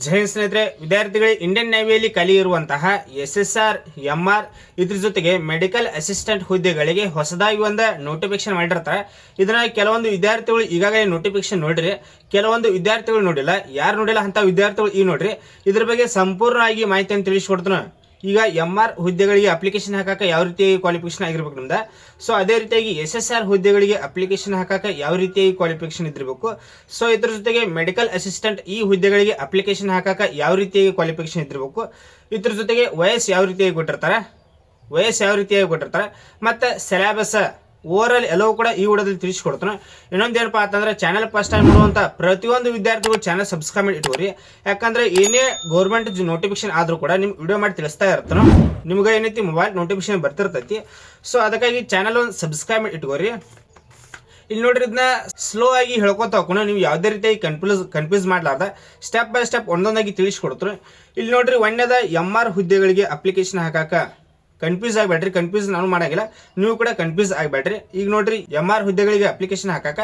ಜೈ ಸ್ನೇಹಿತರೆ, ವಿದ್ಯಾರ್ಥಿಗಳಿಗೆ ಇಂಡಿಯನ್ ನೇವಿಯಲ್ಲಿ ಖಾಲಿ ಇರುವಂತಹ SSR, MR ಇದ್ರ ಜೊತೆಗೆ ಮೆಡಿಕಲ್ ಅಸಿಸ್ಟೆಂಟ್ ಹುದ್ದೆಗಳಿಗೆ ಹೊಸದಾಗಿ ಒಂದು ನೋಟಿಫಿಕೇಶನ್ ಮಾಡಿರ್ತಾರೆ. ಇದನ್ನ ಕೆಲವೊಂದು ವಿದ್ಯಾರ್ಥಿಗಳು ಈಗಾಗಲೇ ನೋಟಿಫಿಕೇಶನ್ ನೋಡ್ರಿ, ಕೆಲವೊಂದು ವಿದ್ಯಾರ್ಥಿಗಳು ನೋಡಿಲ್ಲ. ಯಾರು ನೋಡಿಲ್ಲ ಅಂತ ವಿದ್ಯಾರ್ಥಿಗಳು ಈಗ ನೋಡ್ರಿ. ಇದ್ರ ಬಗ್ಗೆ ಸಂಪೂರ್ಣವಾಗಿ ಮಾಹಿತಿಯನ್ನು ತಿಳಿಸ್ಕೊಡ್ತಾನೆ. ಈಗ MR ಹುದ್ದೆಗಳಿಗೆ ಅಪ್ಲಿಕೇಶನ್ ಹಾಕಕ್ಕೆ ಯಾವ ರೀತಿಯಾಗಿ ಕ್ವಾಲಿಫಿಕೇಶನ್ ಆಗಿರ್ಬೇಕು ನಮ್ದು. ಸೊ ಅದೇ ರೀತಿಯಾಗಿ SSR ಹುದ್ದೆಗಳಿಗೆ ಅಪ್ಲಿಕೇಶನ್ ಹಾಕಕ್ಕೆ ಯಾವ ರೀತಿಯಾಗಿ ಕ್ವಾಲಿಫಿಕೇಶನ್ ಇದ್ದಿರಬೇಕು. ಸೊ ಇದ್ರ ಜೊತೆಗೆ ಮೆಡಿಕಲ್ ಅಸಿಸ್ಟೆಂಟ್ ಈ ಹುದ್ದೆಗಳಿಗೆ ಅಪ್ಲಿಕೇಶನ್ ಹಾಕಕ್ಕೆ ಯಾವ ರೀತಿಯಾಗಿ ಕ್ವಾಲಿಫಿಕೇಶನ್ ಇದ್ದಿರಬೇಕು. ಇದ್ರ ಜೊತೆಗೆ ವಯಸ್ಸು ಯಾವ ರೀತಿಯಾಗಿ ಕೊಟ್ಟಿರ್ತಾರೆ, ಮತ್ತೆ ಸಿಲೆಬಸ್ ಓವರಾಲ್ ಎಲ್ಲವೂ ಕೂಡ ಈ ವಿಡಿಯೋದಲ್ಲಿ ತಿಳಿಸ್ಕೊಡ್ತಾನೆ. ಇನ್ನೊಂದೇನಪ್ಪ ಅಂತಂದ್ರೆ, ಚಾನಲ್ ಫಸ್ಟ್ ಟೈಮ್ ನೋಡುವಂತ ಪ್ರತಿಯೊಂದು ವಿದ್ಯಾರ್ಥಿಗಳು ಚಾನಲ್ ಸಬ್ಸ್ಕ್ರೈಬ್ ಮಾಡಿ ಇಟ್ಕೋರಿ. ಯಾಕಂದ್ರೆ ಏನೇ ಗೌರ್ಮೆಂಟ್ ನೋಟಿಫಿಕೇಶನ್ ಆದ್ರೂ ಕೂಡ ನಿಮ್ಗೆ ವಿಡಿಯೋ ಮಾಡಿ ತಿಳಿಸ್ತಾ ಇರ್ತಾನೆ. ನಿಮ್ಗೆ ಏನೈತಿ ಮೊಬೈಲ್ ನೋಟಿಫಿಕೇಶನ್ ಬರ್ತಿರ್ತೈತಿ. ಸೊ ಅದಕ್ಕಾಗಿ ಚಾನಲ್ ಒಂದು ಸಬ್ಸ್ಕ್ರೈಬ್ ಮಾಡಿ ಇಟ್ಕೋರಿ. ಇಲ್ಲಿ ನೋಡ್ರಿ, ಇದನ್ನ ಸ್ಲೋ ಆಗಿ ಹೇಳ್ಕೊತ ಹೋಗೋಣ. ನೀವು ಯಾವುದೇ ರೀತಿಯಾಗಿ ಕನ್ಫ್ಯೂಸ್ ಮಾಡ್ಲಾರ್ದ ಸ್ಟೆಪ್ ಬೈ ಸ್ಟೆಪ್ ಒಂದೊಂದಾಗಿ ತಿಳಿಸ್ಕೊಡ್ತಾರೆ. ಇಲ್ಲಿ ನೋಡ್ರಿ, ಒಂದನೇದ MR ಹುದ್ದೆಗಳಿಗೆ ಅಪ್ಲಿಕೇಶನ್ ಹಾಕಾಕ ಕನ್ಫ್ಯೂಸ್ ಆಗಬೇಡ್ರಿ. ಕನ್ಫ್ಯೂಸ್ ನಾನು ಮಾಡಂಗಿಲ್ಲ, ನೀವು ಕೂಡ ಕನ್ಫ್ಯೂಸ್ ಆಗಬೇಡ್ರಿ. ಈಗ ನೋಡ್ರಿ, MR ಹುದ್ದೆಗಳಿಗೆ ಅಪ್ಲಿಕೇಶನ್ ಹಾಕಾಕ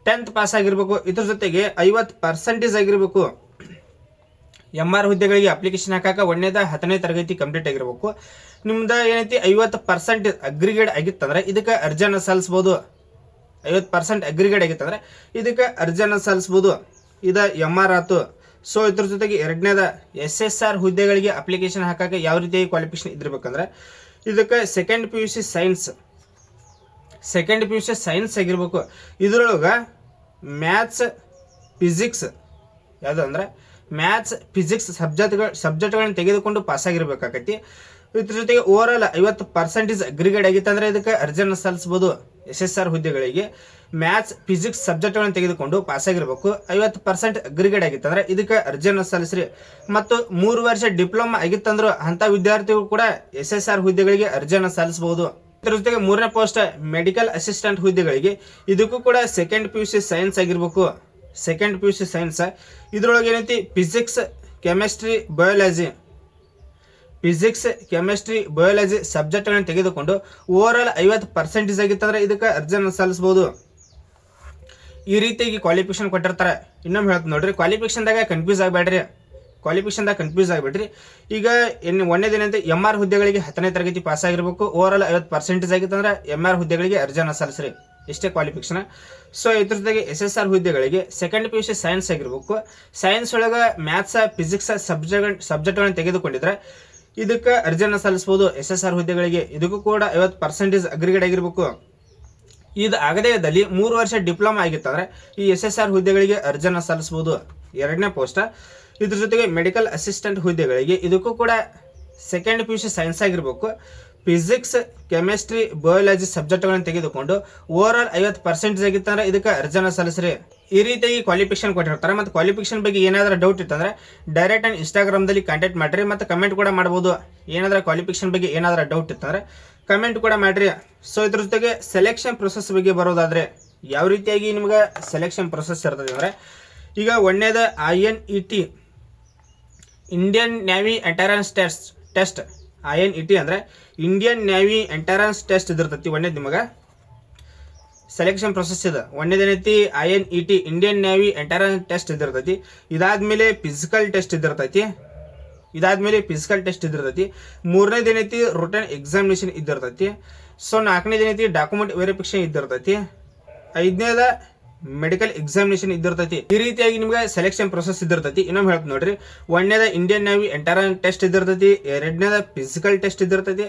10th ಪಾಸ್ ಆಗಿರ್ಬೇಕು. ಇದ್ರ ಜೊತೆಗೆ 50% ಆಗಿರ್ಬೇಕು. MR ಹುದ್ದೆಗಳಿಗೆ ಅಪ್ಲಿಕೇಶನ್ ಹಾಕಾಕ ಒಂದನೇದ 10ನೇ ತರಗತಿ ಕಂಪ್ಲೀಟ್ ಆಗಿರ್ಬೇಕು. ನಿಮ್ದು ಏನೈತಿ 50% ಅಗ್ರಿಗೇಡ್ ಆಗಿತ್ತಂದ್ರೆ ಇದಕ್ಕೆ ಅರ್ಜಿಯನ್ನು ಸಲ್ಲಿಸಬಹುದು. 50% ಅಗ್ರಿಗೇಡ್ ಆಗಿತ್ತಂದ್ರೆ ಇದಕ್ಕೆ ಅರ್ಜಿಯನ್ನು ಸಲ್ಲಿಸಬಹುದು. ಇದು MR ಆತು. ಸೊ ಇದ್ರ ಜೊತೆಗೆ ಎರಡನೇದ SSR ಹುದ್ದೆಗಳಿಗೆ ಅಪ್ಲಿಕೇಶನ್ ಹಾಕಾಕ ಯಾವ ರೀತಿಯಾಗಿ ಕ್ವಾಲಿಫಿಕೇಶನ್ ಇದ್ದಿರ್ಬೇಕಂದ್ರೆ ಇದಕ್ಕೆ ಸೆಕೆಂಡ್ PUC ಸೈನ್ಸ್ ಆಗಿರ್ಬೇಕು. ಇದ್ರೊಳಗೆ ಮ್ಯಾಥ್ಸ್ ಫಿಸಿಕ್ಸ್ ಯಾವುದು ಅಂದ್ರೆ ಮ್ಯಾಥ್ಸ್ ಫಿಸಿಕ್ಸ್ ಸಬ್ಜೆಕ್ಟ್ಗಳನ್ನ ತೆಗೆದುಕೊಂಡು ಪಾಸ್ ಆಗಿರ್ಬೇಕಾಗೈತಿ. ಇದ್ರ ಜೊತೆಗೆ ಓವರ್ ಆಲ್ 50% ಅಗ್ರಿಗೇಡ್ ಆಗಿತ್ತಂದ್ರೆ ಇದಕ್ಕೆ ಅರ್ಜಿಯನ್ನು ಸಲ್ಲಿಸಬಹುದು. SSR ಹುದ್ದೆಗಳಿಗೆ ಮ್ಯಾಥ್ಸ್ ಫಿಸಿಕ್ಸ್ ಸಬ್ಜೆಕ್ಟ್ಗಳನ್ನು ತೆಗೆದುಕೊಂಡು ಪಾಸ್ ಆಗಿರ್ಬೇಕು. 50% ಅಗ್ರಿಗೇಡ್ ಆಗಿತ್ತಂದ್ರೆ ಇದಕ್ಕೆ ಅರ್ಜಿಯನ್ನು ಸಲ್ಲಿಸ್ರಿ. ಮತ್ತು 3 ವರ್ಷ ಡಿಪ್ಲೊಮಾ ಆಗಿತ್ತಂದ್ರು ಅಂತ ವಿದ್ಯಾರ್ಥಿಗಳು ಕೂಡ SSR ಹುದ್ದೆಗಳಿಗೆ ಅರ್ಜಿಯನ್ನು ಸಲ್ಲಿಸಬಹುದು. ಇದರ ಜೊತೆಗೆ 3ನೇ ಪೋಸ್ಟ್ ಮೆಡಿಕಲ್ ಅಸಿಸ್ಟೆಂಟ್ ಹುದ್ದೆಗಳಿಗೆ ಇದಕ್ಕೂ ಕೂಡ ಸೆಕೆಂಡ್ PUC ಸೈನ್ಸ್ ಆಗಿರ್ಬೇಕು. ಸೆಕೆಂಡ್ PUC ಸೈನ್ಸ್ ಇದ್ರೊಳಗೆ ಏನೈತಿ ಫಿಸಿಕ್ಸ್ ಕೆಮಿಸ್ಟ್ರಿ ಬಯಾಲಜಿ ಸಬ್ಜೆಕ್ಟ್ಗಳನ್ನು ತೆಗೆದುಕೊಂಡು ಓವರ್ ಆಲ್ 50% ಆಗಿತ್ತಂದ್ರೆ ಇದಕ್ಕೆ ಅರ್ಜಿಯನ್ನು ಸಲ್ಲಿಸಬಹುದು. ಈ ರೀತಿಯಾಗಿ ಕ್ವಾಲಿಫಿಕೇಶನ್ ಕೊಟ್ಟಿರ್ತಾರೆ. ಇನ್ನೊಮ್ಮೆ ಹೇಳ್ತೀನಿ ನೋಡ್ರಿ, ಕ್ವಾಲಿಫಿಕೇಶನ್ದಾಗ ಕನ್ಫ್ಯೂಸ್ ಆಗಬೇಡ್ರಿ. ಈಗ ಒಂದೇದೇನಂತೆ MR ಹುದ್ದೆಗಳಿಗೆ 10ನೇ ತರಗತಿ ಪಾಸ್ ಆಗಿರ್ಬೇಕು. ಓವರ್ ಆಲ್ 50% ಆಗಿತ್ತಂದ್ರೆ MR ಹುದ್ದೆಗಳಿಗೆ ಅರ್ಜಿಯನ್ನು ಸಲ್ಲಿಸ್ರಿ. ಇಷ್ಟೇ ಕ್ವಾಲಿಫಿಕೇಶನ್. ಸೊ ಇದ್ರ ಜೊತೆಗೆ SSR ಹುದ್ದೆಗಳಿಗೆ ಸೆಕೆಂಡ್ PUC ಸೈನ್ಸ್ ಆಗಿರ್ಬೇಕು. ಸೈನ್ಸ್ ಒಳಗೆ ಮ್ಯಾಥ್ಸ್ ಫಿಸಿಕ್ಸ್ ಸಬ್ಜೆಕ್ಟ್ಗಳನ್ನು ತೆಗೆದುಕೊಂಡಿದ್ರೆ ಇದಕ್ಕೆ ಅರ್ಜಿಯನ್ನು ಸಲ್ಲಿಸಬಹುದು. SSR ಹುದ್ದೆಗಳಿಗೆ ಇದಕ್ಕೂ ಕೂಡ 50% ಅಗ್ರಿಗೇಡ್ ಆಗಿರ್ಬೇಕು. ಇದು ಆಗದೇ ಇದ್ದಲ್ಲಿ 3 ವರ್ಷ ಡಿಪ್ಲೊಮಾ ಆಗಿತ್ತಂದ್ರೆ ಈ SSR ಹುದ್ದೆಗಳಿಗೆ ಅರ್ಜಿಯನ್ನು ಸಲ್ಲಿಸಬಹುದು. 2ನೇ ಪೋಸ್ಟ್ ಇದ್ರ ಜೊತೆಗೆ ಮೆಡಿಕಲ್ ಅಸಿಸ್ಟೆಂಟ್ ಹುದ್ದೆಗಳಿಗೆ ಇದಕ್ಕೂ ಕೂಡ ಸೆಕೆಂಡ್ PUC ಸೈನ್ಸ್ ಆಗಿರ್ಬೇಕು. ಫಿಸಿಕ್ಸ್ ಕೆಮಿಸ್ಟ್ರಿ ಬಯಾಲಜಿ ಸಬ್ಜೆಕ್ಟ್ಗಳನ್ನು ತೆಗೆದುಕೊಂಡು ಓವರ್ ಆಲ್ 50% ಆಗಿತ್ತಂದ್ರೆ ಇದಕ್ಕೆ ಅರ್ಜಿಯನ್ನು ಸಲ್ಲಿಸ್ರಿ. ಈ ರೀತಿಯಾಗಿ ಕ್ವಾಲಿಫಿಕೇಶನ್ ಕೊಟ್ಟಿರ್ತಾರೆ. ಮತ್ತು ಕ್ವಾಲಿಫಿಕೇಶನ್ ಬಗ್ಗೆ ಏನಾದರೂ ಡೌಟ್ ಇತ್ತಂದ್ರೆ ಡೈರೆಕ್ಟ್ ಆ್ಯಂಡ್ ಇನ್ಸ್ಟಾಗ್ರಾಮ್ದಲ್ಲಿ ಕಾಂಟ್ಯಾಕ್ಟ್ ಮಾಡಿರಿ. ಮತ್ತು ಕಮೆಂಟ್ ಕೂಡ ಮಾಡ್ಬೋದು. ಏನಾದರೂ ಕ್ವಾಲಿಫಿಕೇಶನ್ ಬಗ್ಗೆ ಏನಾದರೂ ಡೌಟ್ ಇತ್ತಂದ್ರೆ ಕಮೆಂಟ್ ಕೂಡ ಮಾಡಿರಿ. ಸೊ ಇದ್ರ ಜೊತೆಗೆ ಸೆಲೆಕ್ಷನ್ ಪ್ರೊಸೆಸ್ ಬಗ್ಗೆ ಬರೋದಾದ್ರೆ ಯಾವ ರೀತಿಯಾಗಿ ನಿಮ್ಗೆ ಸೆಲೆಕ್ಷನ್ ಪ್ರೊಸೆಸ್ ಇರ್ತದೆ ಅಂದರೆ, ಈಗ ಒಂದನೇದ INET Indian navy entrance test INET ಅಂದರೆ ಇಂಡಿಯನ್ ನೇವಿ ಎಂಟ್ರೆನ್ಸ್ ಟೆಸ್ಟ್ ಇದಿರ್ತೈತಿ. ಒಂದೇದು ನಿಮಗೆ ಸೆಲೆಕ್ಷನ್ ಪ್ರೊಸೆಸ್ ಇದೆ. ಒಂದೇದೇನೈತಿ INET Indian navy entrance test ಇದಿರ್ತೈತಿ. ಇದಾದ್ಮೇಲೆ ಫಿಸಿಕಲ್ ಟೆಸ್ಟ್ ಇದಿರ್ತೈತಿ. ಮೂರನೇದೇನೈತಿ ರಿಟನ್ ಎಕ್ಸಾಮಿನೇಷನ್ ಇದ್ದಿರ್ತೈತಿ. ಸೊ 4ನೇದೇನೈತಿ ಡಾಕ್ಯುಮೆಂಟ್ ವೆರಿಫಿಕೇಶನ್ ಇದ್ದಿರ್ತೈತಿ. 5ನೇದ ಮೆಡಿಕಲ್ ಎಕ್ಸಾಮಿನೇಷನ್ ಇದ್ದಿರ್ತೈತಿ. ಈ ರೀತಿಯಾಗಿ ನಿಮ್ಗೆ ಸೆಲೆಕ್ಷನ್ ಪ್ರೊಸೆಸ್ ಇದ್ದಿರ್ತೈತಿ. ಇನ್ನೊಮ್ಮೆ ಹೇಳ್ತೀನಿ ನೋಡ್ರಿ, 1ನೇದ ಇಂಡಿಯನ್ ನೇವಿ ಎಂಟ್ರೆನ್ಸ್ ಟೆಸ್ಟ್ ಇದ್ದಿರ್ತೈತಿ. 2ನೇದ ಫಿಸಿಕಲ್ ಟೆಸ್ಟ್ ಇದ್ದಿರ್ತೈತಿ.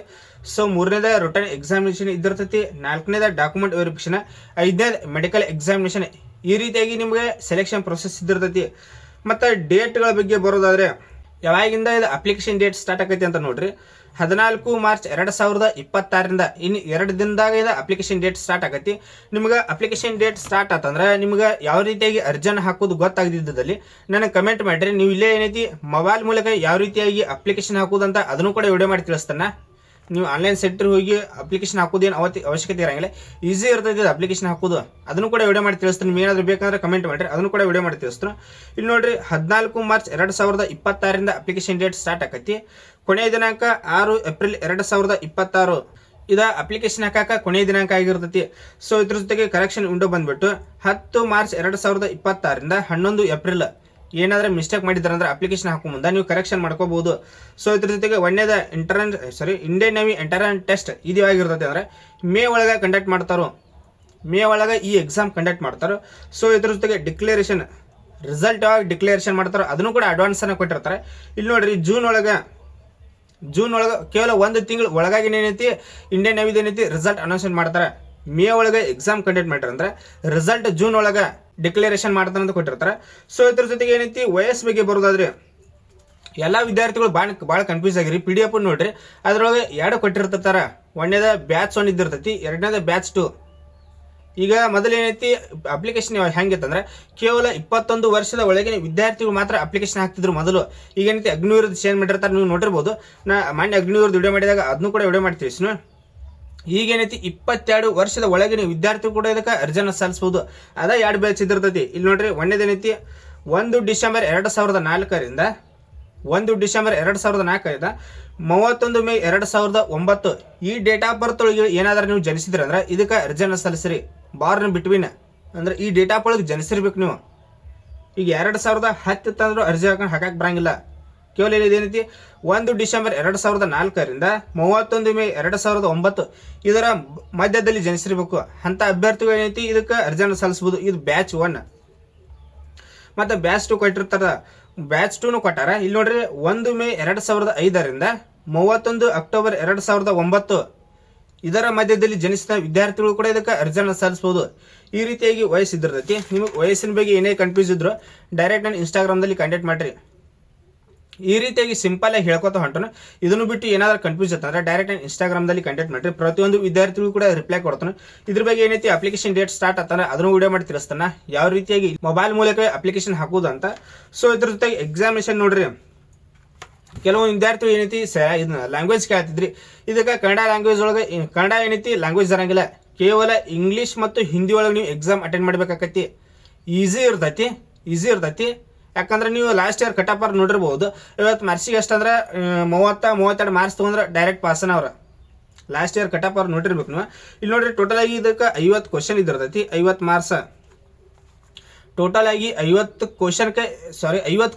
ಸೊ 3ನೇದ ರಿಟನ್ ಎಕ್ಸಾಮಿನೇಷನ್ ಇದ್ದಿರ್ತೈತಿ. 4ನೇದ document verification. 5ನೇದ ಮೆಡಿಕಲ್ ಎಕ್ಸಾಮಿನೇಷನ್. ಈ ರೀತಿಯಾಗಿ ನಿಮ್ಗೆ ಸೆಲೆಕ್ಷನ್ ಪ್ರೊಸೆಸ್ ಇದ್ದಿರ್ತೈತಿ. ಮತ್ತು ಡೇಟ್ಗಳ ಬಗ್ಗೆ ಬರೋದಾದ್ರೆ ಯಾವಾಗಿಂದ ಇದು ಅಪ್ಲಿಕೇಶನ್ ಡೇಟ್ ಸ್ಟಾರ್ಟ್ ಆಗೈತಿ ಅಂತ ನೋಡ್ರಿ, 14 ಮಾರ್ಚ್ 2026 ಇನ್ನು 2 ದಿನದಾಗ ಇದು ಅಪ್ಲಿಕೇಶನ್ ಡೇಟ್ ಸ್ಟಾರ್ಟ್ ಆಗೈತಿ. ನಿಮ್ಗೆ ಅಪ್ಲಿಕೇಶನ್ ಡೇಟ್ ಸ್ಟಾರ್ಟ್ ಆತಂದ್ರೆ ನಿಮ್ಗೆ ಯಾವ ರೀತಿಯಾಗಿ ಅರ್ಜಿಯನ್ನು ಹಾಕೋದು ಗೊತ್ತಾಗದಿದ್ದಲ್ಲಿ ನನಗೆ ಕಮೆಂಟ್ ಮಾಡಿರಿ. ನೀವು ಇಲ್ಲೇ ಏನೈತಿ ಮೊಬೈಲ್ ಮೂಲಕ ಯಾವ ರೀತಿಯಾಗಿ ಅಪ್ಲಿಕೇಶನ್ ಹಾಕೋದು ಅಂತ ಅದನ್ನು ಕೂಡ ವಿಡಿಯೋ ಮಾಡಿ ತಿಳಿಸ್ತಾನೆ. ನೀವು ಆನ್ಲೈನ್ ಸೆಂಟರ್ ಹೋಗಿ ಅಪ್ಲಿಕೇಶನ್ ಹಾಕೋದೇನು ಅವಶ್ಯಕತೆ ಇರಂಗಿಲ್ಲ. ಈಸಿ ಇರ್ತೈತಿ ಅಪ್ಲಿಕೇಶನ್ ಹಾಕೋದು. ಅದನ್ನು ಕೂಡ ವಿಡಿಯೋ ಮಾಡಿ ತಿಳಿಸ್ತೀನಿ. ನೀವು ಏನಾದರೂ ಬೇಕಂದ್ರೆ ಕಮೆಂಟ್ ಮಾಡಿರಿ, ಅದನ್ನು ಕೂಡ ವಿಡಿಯೋ ಮಾಡಿ ತಿಳಿಸ್ತೀನಿ. ಇಲ್ಲಿ ನೋಡ್ರಿ, 14 ಮಾರ್ಚ್ 2026 ಅಪ್ಲಿಕೇಶನ್ ಡೇಟ್ ಸ್ಟಾರ್ಟ್ ಆಕೈತಿ. ಕೊನೆಯ ದಿನಾಂಕ 6 ಏಪ್ರಿಲ್ 2026. ಇದು ಅಪ್ಲಿಕೇಶನ್ ಹಾಕಾಕ ಕೊನೆಯ ದಿನಾಂಕ ಆಗಿರ್ತೈತಿ. ಸೊ ಇದ್ರ ಜೊತೆಗೆ ಕರೆಕ್ಷನ್ ವಿಂಡೋ ಬಂದ್ಬಿಟ್ಟು 10 ಮಾರ್ಚ್ 2026 11 ಏಪ್ರಿಲ್ ಏನಾದರೂ ಮಿಸ್ಟೇಕ್ ಮಾಡಿದ್ರೆ ಅಂದ್ರೆ ಅಪ್ಲಿಕೇಶನ್ ಹಾಕೋ ಮುಂದೆ ನೀವು ಕರೆಕ್ಷನ್ ಮಾಡ್ಕೋಬಹುದು. ಸೊ ಇದ್ರ ಜೊತೆಗೆ ಒಂದೇದ ಇಂಡಿಯನ್ ನೇವಿ ಎಂಟ್ರನ್ಸ್ ಟೆಸ್ಟ್ ಇದು ಯಾವಾಗಿರ್ತೈತೆ ಅಂದರೆ ಮೇ ಒಳಗೆ ಕಂಡಕ್ಟ್ ಮಾಡ್ತಾರೋ, ಮೇ ಒಳಗೆ ಈ ಎಕ್ಸಾಮ್ ಕಂಡಕ್ಟ್ ಮಾಡ್ತಾರೋ. ಸೊ ಇದ್ರ ಜೊತೆಗೆ ಡಿಕ್ಲೇರೇಷನ್ ರಿಸಲ್ಟ್ ಯಾವಾಗ ಡಿಕ್ಲೇರೇಷನ್ ಮಾಡ್ತಾರೋ ಅದನ್ನು ಕೂಡ ಅಡ್ವಾನ್ಸನ್ನು ಕೊಟ್ಟಿರ್ತಾರೆ. ಇಲ್ಲಿ ನೋಡ್ರಿ ಜೂನ್ ಒಳಗೆ ಕೇವಲ ಒಂದು ತಿಂಗಳು ಒಳಗಾಗಿ ಏನೈತಿ ಇಂಡಿಯನ್ ನೇವಿದು ಏನೈತಿ ರಿಸಲ್ಟ್ ಅನೌನ್ಸ್ಮೆಂಟ್ ಮಾಡ್ತಾರೆ. ಮೇ ಒಳಗೆ ಎಕ್ಸಾಮ್ ಕಂಡಕ್ಟ್ ಮಾಡ್ತಾರೆ ಅಂದ್ರೆ ರಿಸಲ್ಟ್ ಜೂನ್ ಒಳಗೆ ಡಿಕ್ಲೇರೇಷನ್ ಮಾಡ್ತಾರೆ ಅಂತ ಕೊಟ್ಟಿರ್ತಾರೆ. ಸೊ ಇದ್ರ ಜೊತೆಗೆ ಏನೈತಿ ವಯಸ್ಸು ಬಗ್ಗೆ ಬರೋದಾದ್ರೆ ಎಲ್ಲ ವಿದ್ಯಾರ್ಥಿಗಳು ಭಾಳ ಕನ್ಫ್ಯೂಸ್ ಆಗಿರಿ. PDF ನೋಡ್ರಿ ಅದ್ರೊಳಗೆ 2 ಕೊಟ್ಟಿರ್ತಾರೆ. ಒಂದೇದ ಬ್ಯಾಚ್ 1 ಇದ್ದಿರ್ತೈತಿ, ಎರಡನೇದ ಬ್ಯಾಚ್ 2. ಈಗ ಮೊದಲು ಏನೈತಿ ಅಪ್ಲಿಕೇಶನ್ ಹೆಂಗಿತ್ತಂದ್ರೆ ಕೇವಲ 21 ವರ್ಷದ ಒಳಗಿನ ವಿದ್ಯಾರ್ಥಿಗಳು ಮಾತ್ರ ಅಪ್ಲಿಕೇಶನ್ ಹಾಕ್ತಿದ್ರು ಮೊದಲು. ಈಗ ಏನೈತಿ ಅಗ್ನಿವೀರದ ಚೇಂಜ್ ಮಾಡಿರ್ತಾರೆ, ನೀವು ನೋಡಿರ್ಬೋದು. ನಾ ಮೊನ್ನೆ ಅಗ್ನಿವೀರದ ವಿಡಿಯೋ ಮಾಡಿದಾಗ ಅದನ್ನು ಕೂಡ ವಿಡಿಯೋ ಮಾಡ್ತೀವಿ. ಈಗೇನೈತಿ 22 ವರ್ಷದ ಒಳಗಿನ ವಿದ್ಯಾರ್ಥಿಗಳು ಕೂಡ ಇದಕ್ಕೆ ಅರ್ಜಿಯನ್ನು ಸಲ್ಲಿಸಬಹುದು. ಅದ 2 ಬ್ಯಾಚ್ ಇದಿರ್ತೈತಿ. ಇಲ್ಲಿ ನೋಡ್ರಿ ಒಂದೇದೇನೈತಿ 1 ಡಿಸೆಂಬರ್ 2004ರಿಂದ 1 ಡಿಸೆಂಬರ್ 2004ರಿಂದ 31 ಮೇ 2009 ಈ ಡೇಟ್ ಆಫ್ ಬರ್ತ್ ಒಳಗೆ ಏನಾದ್ರೂ ನೀವು ಜನಿಸಿದ್ರಿ ಅಂದ್ರೆ ಇದಕ್ಕೆ ಅರ್ಜಿಯನ್ನು ಸಲ್ಲಿಸ್ರಿ. ಬಾರ್ನ್ ಬಿಟ್ವೀನ್ ಅಂದ್ರೆ ಈ ಡೇಟ್ ಆಫ್ ಒಳಗೆ ಜನಿಸಿರ್ಬೇಕು ನೀವು. ಈಗ 2010 ತಂದ್ರೂ ಅರ್ಜಿ ಹಾಕಕ್ಕೆ ಬರಂಗಿಲ್ಲ. ಕೇವಲ ಏನೈತಿ 1 ಡಿಸೆಂಬರ್ 2004ರಿಂದ 31 ಮೇ 2009 ಇದರ ಮಧ್ಯದಲ್ಲಿ ಜನಿಸಿರ್ಬೇಕು ಅಂತ ಅಭ್ಯರ್ಥಿಗಳು ಏನೈತಿ ಇದಕ್ಕೆ ಅರ್ಜಿಯನ್ನು ಸಲ್ಲಿಸಬಹುದು. ಇದು ಬ್ಯಾಚ್ 1. ಮತ್ತೆ ಬ್ಯಾಚ್ 2 ಕೊಟ್ಟಿರ್ತಾರ. ಬ್ಯಾಚ್ 2 ಕೊಟ್ಟಾರ. ಇಲ್ಲಿ ನೋಡ್ರಿ 1 ಮೇ 2005ರಿಂದ 31 ಅಕ್ಟೋಬರ್ 2009 ಇದರ ಮಧ್ಯದಲ್ಲಿ ಜನಿಸಿದ ವಿದ್ಯಾರ್ಥಿಗಳು ಕೂಡ ಇದಕ್ಕೆ ಅರ್ಜಿಯನ್ನು ಸಲ್ಲಿಸಬಹುದು. ಈ ರೀತಿಯಾಗಿ ವಯಸ್ಸಿದ್ದಿರ್ತೈತಿ. ನಿಮಗೆ ವಯಸ್ಸಿನ ಬಗ್ಗೆ ಏನೇ ಕನ್ಫ್ಯೂಸ್ ಇದ್ರು ಡೈರೆಕ್ಟ್ ನಾನು ಇನ್ಸ್ಟಾಗ್ರಾಮ್ದಲ್ಲಿ ಕಾಂಟ್ಯಾಕ್ಟ್ ಮಾಡಿರಿ. ಈ ರೀತಿಯಾಗಿ ಸಿಂಪಲ್ ಆಗಿ ಹೇಳ್ಕೊತ ಹೊಂಟನು. ಇದನ್ನು ಬಿಟ್ಟು ಏನಾದರೂ ಕನ್ಫ್ಯೂಸ್ ಇತ್ತಂದ್ರೆ ಡೈರೆಕ್ಟ್ ಇನ್ಸ್ಟಾಗ್ರಾಮ್ದಲ್ಲಿ ಕಾಂಟ್ಯಾಕ್ಟ್ ಮಾಡಿರಿ. ಪ್ರತಿಯೊಂದು ವಿದ್ಯಾರ್ಥಿಗಳು ಕೂಡ ರಿಪ್ಲೈ ಕೊಡ್ತಾನೆ. ಇದ್ರ ಬಗ್ಗೆ ಏನೈತಿ ಅಪ್ಲಿಕೇಶನ್ ಡೇಟ್ ಸ್ಟಾರ್ಟ್ ಆಗ್ತಾನೆ ಅದನ್ನು ವಿಡಿಯೋ ಮಾಡಿ ತಿಳಿಸ್ತಾನೆ, ಯಾವ ರೀತಿಯಾಗಿ ಮೊಬೈಲ್ ಮೂಲಕ ಅಪ್ಲಿಕೇಶನ್ ಹಾಕೋದು ಅಂತ. ಸೊ ಇದ್ರ ಜೊತೆಗೆ ಎಕ್ಸಾಮಿನೇಷನ್ ನೋಡ್ರಿ, ಕೆಲವೊಂದು ವಿದ್ಯಾರ್ಥಿಗಳು ಏನೈತಿ ಇದನ್ನ ಲ್ಯಾಂಗ್ವೇಜ್ ಕೇಳ್ತಿದ್ರಿ. ಇದಕ್ಕೆ ಕನ್ನಡ ಲ್ಯಾಂಗ್ವೇಜ್ ಒಳಗೆ ಕನ್ನಡ ಏನೈತಿ ಲ್ಯಾಂಗ್ವೇಜ್ ಇರಂಗಿಲ್ಲ. ಕೇವಲ ಇಂಗ್ಲೀಷ್ ಮತ್ತು ಹಿಂದಿ ಒಳಗೆ ನೀವು ಎಕ್ಸಾಮ್ ಅಟೆಂಡ್ ಮಾಡ್ಬೇಕಾಕತಿ. ಈಸಿ ಇರ್ತೈತಿ. ಯಾಕಂದ್ರೆ ನೀವು ಲಾಸ್ಟ್ ಇಯರ್ ಕಟ್ ಆಫ್ ನೋಡಿರ್ಬೋದು. 50 ಮಾರ್ಕ್ಸಿಗೆ ಎಷ್ಟಂದ್ರೆ 30-32 ಮಾರ್ಕ್ಸ್ ತೊಗೊಂಡ್ರೆ ಡೈರೆಕ್ಟ್ ಪಾಸನ ಅವ್ರ. ಲಾಸ್ಟ್ ಇಯರ್ ಕಟ್ ಆಫ್ ನೋಡಿರ್ಬೇಕು ನೀವು. ಇಲ್ಲಿ ನೋಡ್ರಿ ಟೋಟಲ್ ಆಗಿ ಇದಕ್ಕೆ 50 ಕ್ವಶನ್ ಇದ್ದಿರ್ತೈತಿ, 50 ಮಾರ್ಕ್ಸ್. ಟೋಟಲ್ ಆಗಿ 50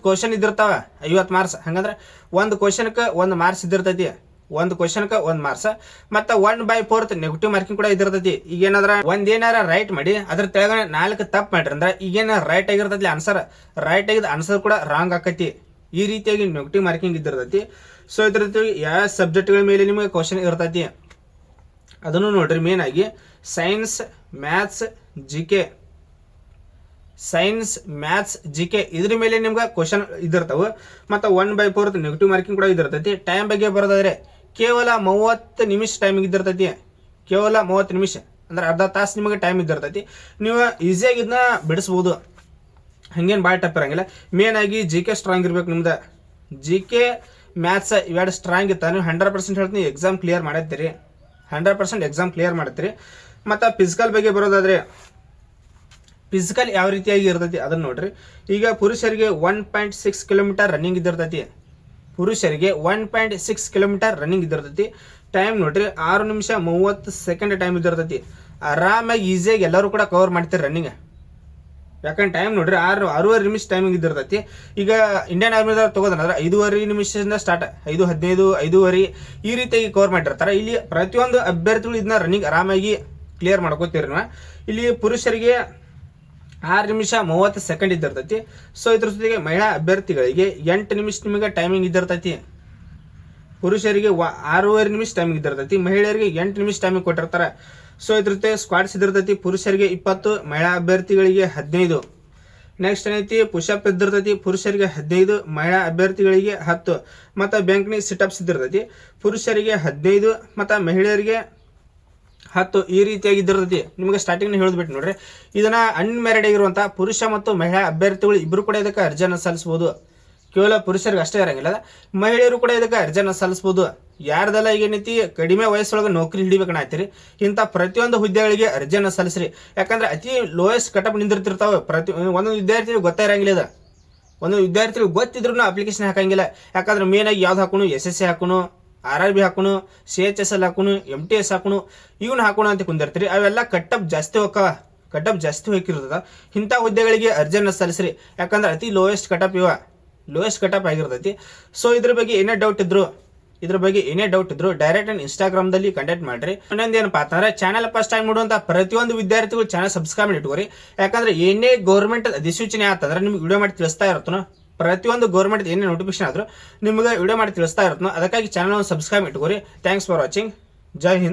ಕ್ವಶನ್ ಇದ್ದಿರ್ತಾವ, 50 ಮಾರ್ಕ್ಸ್. ಹಂಗಂದ್ರೆ ಒಂದು ಕ್ವಶನ್ಗೆ 1 ಮಾರ್ಕ್ಸ್ ಇದ್ದಿರ್ತೈತಿ. ಒಂದು ಕ್ವಶನ್ಗೆ 1 ಮಾರ್ಕ್ಸ್. ಮತ್ತೆ 1/4 ನೆಗೆಟಿವ್ ಮಾರ್ಕಿಂಗ್ ಕೂಡ ಇದಿರ್ತೈತಿ. ಈಗೇನಾದ್ರ ಒಂದೇನಾರ ರೈಟ್ ಮಾಡಿ ಅದ್ರ ತೆಳಗಡೆ 4 ತಪ್ಪು ಮಾಡ್ರಿ ಅಂದ್ರೆ ಈಗೇನ ರೈಟ್ ಆಗಿರ್ತೈತಿ ಆನ್ಸರ್, ರೈಟ್ ಆಗಿದ್ದ ಆನ್ಸರ್ ಕೂಡ ರಾಂಗ್ ಆಕೈತಿ. ಈ ರೀತಿಯಾಗಿ ನೆಗೆಟಿವ್ ಮಾರ್ಕಿಂಗ್ ಇದ್ದಿರ್ತೈತಿ. ಸೊ ಇದ್ರ ಜೊತೆಗೆ ಯಾವ ಸಬ್ಜೆಕ್ಟ್ಗಳ ಮೇಲೆ ನಿಮಗೆ ಕ್ವಶನ್ ಇರ್ತೈತಿ ಅದನ್ನು ನೋಡ್ರಿ. ಮೇನ್ ಆಗಿ ಸೈನ್ಸ್, ಮ್ಯಾಥ್ಸ್, ಜಿಕೆ ಇದ್ರ ಮೇಲೆ ನಿಮ್ಗೆ ಕ್ವಶನ್ ಇದಿರ್ತಾವೆ. ಮತ್ತು 1/4 ನೆಗೆಟಿವ್ ಮಾರ್ಕಿಂಗ್ ಕೂಡ ಇದಿರ್ತೈತಿ. ಟೈಮ್ ಬಗ್ಗೆ ಬರೋದಾದ್ರೆ ಕೇವಲ 30 ನಿಮಿಷ ಟೈಮಿಂಗ್ ಇದ್ದಿರ್ತೈತಿ. ಕೇವಲ 30 ನಿಮಿಷ ಅಂದ್ರೆ ಅರ್ಧ ತಾಸು ನಿಮಗೆ ಟೈಮ್ ಇದ್ದಿರ್ತೈತಿ. ನೀವು ಈಸಿಯಾಗಿ ಇದನ್ನ ಬಿಡಿಸ್ಬೋದು, ಹಂಗೇನು ಭಾಳ ಟಫ್ ಇರಂಗಿಲ್ಲ. ಮೇನ್ ಆಗಿ ಜಿಕೆ ಸ್ಟ್ರಾಂಗ್ ಇರ್ಬೇಕು ನಿಮ್ದು. ಜಿಕೆ ಮ್ಯಾಥ್ಸ್ ಇವೆರಡು ಸ್ಟ್ರಾಂಗ್ ಇತ್ತ ನೀವು 100% ಹೇಳ್ತೀನಿ ಎಕ್ಸಾಮ್ ಕ್ಲಿಯರ್ ಮಾಡತ್ತೀರಿ. 100% ಎಕ್ಸಾಮ್ ಕ್ಲಿಯರ್ ಮಾಡತ್ತೀರಿ. ಮತ್ತು ಫಿಸಿಕಲ್ ಬಗ್ಗೆ ಬರೋದಾದ್ರೆ ಫಿಸಿಕಲ್ ಯಾವ ರೀತಿಯಾಗಿ ಇರ್ತೈತಿ ಅದನ್ನ ನೋಡ್ರಿ. ಈಗ ಪುರುಷರಿಗೆ 1.6 ಕಿಲೋಮೀಟರ್ ರನ್ನಿಂಗ್ ಇದ್ದಿರ್ತೈತಿ. 1.6 ಕಿಲೋಮೀಟರ್ ರನ್ನಿಂಗ್ ಇದ್ದಿರ್ತೈತಿ. ಟೈಮ್ ನೋಡ್ರಿ 6 ನಿಮಿಷ 30 ಸೆಕೆಂಡ್ ಟೈಮ್ ಇದ್ದಿರ್ತೈತಿ. ಆರಾಮಾಗಿ ಈಸಿಯಾಗಿ ಎಲ್ಲರೂ ಕೂಡ ಕವರ್ ಮಾಡ್ತೀರಿ ರನ್ನಿಂಗ್. ಯಾಕಂದ್ರೆ ಟೈಮ್ ನೋಡ್ರಿ 6.5 ನಿಮಿಷ ಟೈಮಿಂಗ್ ಇದ್ದಿರ್ತೈತಿ. ಈಗ ಇಂಡಿಯನ್ ಆರ್ಮಿದವ್ರು ತಗೋದಂದ್ರೆ 5.5 ನಿಮಿಷದಿಂದ ಸ್ಟಾರ್ಟ್, 5:15, 5:30 ಈ ರೀತಿಯಾಗಿ ಕವರ್ ಮಾಡಿರ್ತಾರೆ. ಇಲ್ಲಿ ಪ್ರತಿಯೊಂದು ಅಭ್ಯರ್ಥಿಗಳು ಇದನ್ನ ರನ್ನಿಂಗ್ ಆರಾಮಾಗಿ ಕ್ಲಿಯರ್ ಮಾಡ್ಕೋತೀರಿ ನಾವು. ಇಲ್ಲಿ ಪುರುಷರಿಗೆ 6 ನಿಮಿಷ 30 ಸೆಕೆಂಡ್ ಇದ್ದಿರ್ತೈತಿ. ಸೊ ಇದ್ರ ಜೊತೆಗೆ ಮಹಿಳಾ ಅಭ್ಯರ್ಥಿಗಳಿಗೆ 8 ನಿಮಿಷ ನಿಮಗೆ ಟೈಮಿಂಗ್ ಇದ್ದಿರ್ತೈತಿ. ಪುರುಷರಿಗೆ 6.5 ನಿಮಿಷ ಟೈಮಿಂಗ್ ಇದ್ದಿರ್ತೈತಿ, ಮಹಿಳೆಯರಿಗೆ 8 ನಿಮಿಷ ಟೈಮಿಂಗ್ ಕೊಟ್ಟಿರ್ತಾರೆ. ಸೊ ಇದ್ರ ಜೊತೆ ಸ್ಕ್ವಾಡ್ಸ್ ಇದ್ದಿರ್ತೈತಿ. ಪುರುಷರಿಗೆ 20, ಮಹಿಳಾ ಅಭ್ಯರ್ಥಿಗಳಿಗೆ 15. ನೆಕ್ಸ್ಟ್ ಏನೈತಿ ಪುಷಪ್ ಇದ್ದಿರ್ತೈತಿ. ಪುರುಷರಿಗೆ 15, ಮಹಿಳಾ ಅಭ್ಯರ್ಥಿಗಳಿಗೆ 10. ಮತ್ತು ಬ್ಯಾಂಕ್ನಿ ಸಿಟಪ್ಸ್ ಇದ್ದಿರ್ತೈತಿ. ಪುರುಷರಿಗೆ 15 ಮತ್ತು ಮಹಿಳೆಯರಿಗೆ 10 ಈ ರೀತಿಯಾಗಿ ಇದ್ದಿರ್ತೈತಿ. ನಿಮಗೆ ಸ್ಟಾರ್ಟಿಂಗ್ ಹೇಳಿದ್ಬಿಟ್ಟು ನೋಡ್ರಿ, ಇದನ್ನ ಅನ್ಮ್ಯಾರಿಡ್ ಆಗಿರುವಂಥ ಪುರುಷ ಮತ್ತು ಮಹಿಳಾ ಅಭ್ಯರ್ಥಿಗಳು ಇಬ್ಬರು ಕೂಡ ಇದಕ್ಕೆ ಅರ್ಜಿಯನ್ನು ಸಲ್ಲಿಸಬಹುದು. ಕೇವಲ ಪುರುಷರಿಗೆ ಅಷ್ಟೇ ಇರಂಗಿಲ್ಲ, ಮಹಿಳೆಯರು ಕೂಡ ಇದಕ್ಕೆ ಅರ್ಜಿಯನ್ನು ಸಲ್ಲಿಸಬಹುದು. ಯಾರ್ದೆಲ್ಲ ಈಗ ಏನೈತಿ ಕಡಿಮೆ ವಯಸ್ಸೊಳಗೆ ನೌಕರಿ ಹಿಡಿಬೇಕನ್ನತ್ತೀರಿ ಇಂಥ ಪ್ರತಿಯೊಂದು ಹುದ್ದೆಗಳಿಗೆ ಅರ್ಜಿಯನ್ನು ಸಲ್ಲಿಸ್ರಿ. ಯಾಕಂದ್ರೆ ಅತಿ ಲೋಯೆಸ್ಟ್ ಕಟಪ್ ನಿಂದಿರ್ತಿರ್ತಾವೆ. ಒಂದೊಂದು ವಿದ್ಯಾರ್ಥಿಗಳು ಗೊತ್ತೇ ಇರಂಗಿಲ್ಲ ಇದು. ಒಂದೊಂದು ವಿದ್ಯಾರ್ಥಿಗಳು ಗೊತ್ತಿದ್ರು ಅಪ್ಲಿಕೇಶನ್ ಹಾಕಂಗಿಲ್ಲ. ಯಾಕಂದ್ರೆ ಮೇನ್ ಆಗಿ ಯಾವ್ದು ಹಾಕೋಣ, SSC ಹಾಕೋಣ, RRB ಹಾಕೋಣ, CHSL ಹಾಕೋಣ, MTS ಹಾಕೋಣ, ಇವನ್ನ ಹಾಕೋಣ ಅಂತ ಕುಂದಿರ್ತೀರಿ. ಅವೆಲ್ಲ ಕಟ್ಟಪ್ ಜಾಸ್ತಿ ಹೋಗ್ತಾವ. ಕಟಪ್ ಜಾಸ್ತಿ ಹೋಗಿರ್ತದ ಇಂಥ ಹುದ್ದೆಗಳಿಗೆ ಅರ್ಜಿಯನ್ನು ಸಲ್ಲಿಸ್ರಿ. ಯಾಕಂದ್ರೆ ಅತಿ ಲೋಯೆಸ್ಟ್ ಕಟಪ್ ಆಗಿರ್ತೈತಿ. ಸೊ ಇದ್ರ ಬಗ್ಗೆ ಏನೇ ಡೌಟ್ ಇದ್ರು ಡೈರೆಕ್ಟ್ ಇನ್ಸ್ಟಾಗ್ರಾಮ್ದಲ್ಲಿ ಕಾಂಟ್ಯಾಕ್ಟ್ ಮಾಡ್ರಿ. ಇನ್ನೊಂದೇನಪ್ಪ ಅಂತಂದ್ರೆ ಚಾನಲ್ ಫಸ್ಟ್ ಟೈಮ್ ನೋಡುವಂತ ಪ್ರತಿಯೊಂದು ವಿದ್ಯಾರ್ಥಿಗಳು ಚಾನಲ್ ಸಬ್ಸ್ಕ್ರೈಬ್ ಮಾಡಿ ಇಟ್ಕೋರಿ. ಯಾಕಂದ್ರೆ ಏನೇ ಗೌರ್ಮೆಂಟ್ ಅಧಿಸೂಚನೆ ಆತಂದ್ರೆ ನಿಮ್ಗೆ ವಿಡಿಯೋ ಮಾಡಿ ತಿಳಿಸ್ತಾ ಇರುತ್ತೋ, ಪ್ರತಿಯೊಂದು ಗೌರ್ಮೆಂಟ್ ಏನೇ ನೋಟಿಫಿಕೇಶನ್ ಆದ್ರೂ ನಿಮ್ಗೆ ವಿಡಿಯೋ ಮಾಡಿ ತಿಳಿಸ್ತಾ ಇರುತ್ತೋ. ಅದಕ್ಕಾಗಿ ಚಾನಲ್ ಸಬ್ಸ್ಕ್ರೈಬ್ ಇಟ್ಕೋರಿ. Thanks for watching. Jai Hind.